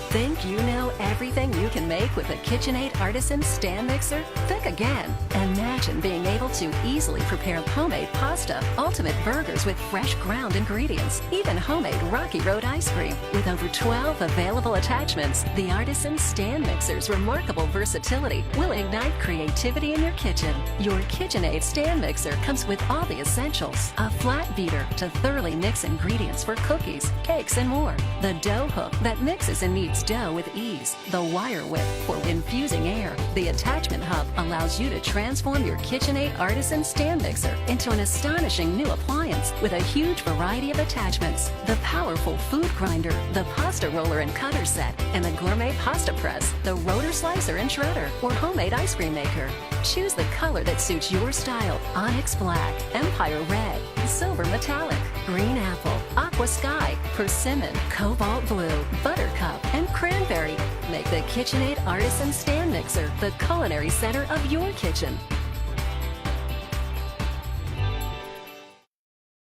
Think you know everything you can make with a KitchenAid Artisan stand mixer? Think again. Imagine being able to easily prepare homemade pasta, ultimate burgers with fresh ground ingredients, even homemade Rocky Road ice cream. With over 12 available attachments, the Artisan stand mixer's remarkable versatility will ignite creativity in your kitchen. Your KitchenAid stand mixer comes with all the essentials: a flat beater to thoroughly mix ingredients for cookies, cakes, and more, the dough hook that mixes and kneads dough with ease, the wire whip for infusing air. The attachment hub allows you to transform your KitchenAid Artisan stand mixer into an astonishing new appliance with a huge variety of attachments: the powerful food grinder, the pasta roller and cutter set, and the gourmet pasta press, the rotor slicer and shredder, or homemade ice cream maker. Choose the color that suits your style: onyx black, empire red, silver metallic, green apple, aqua sky, persimmon, cobalt blue, buttercup, and cranberry. Make the KitchenAid Artisan stand mixer the culinary center of your kitchen.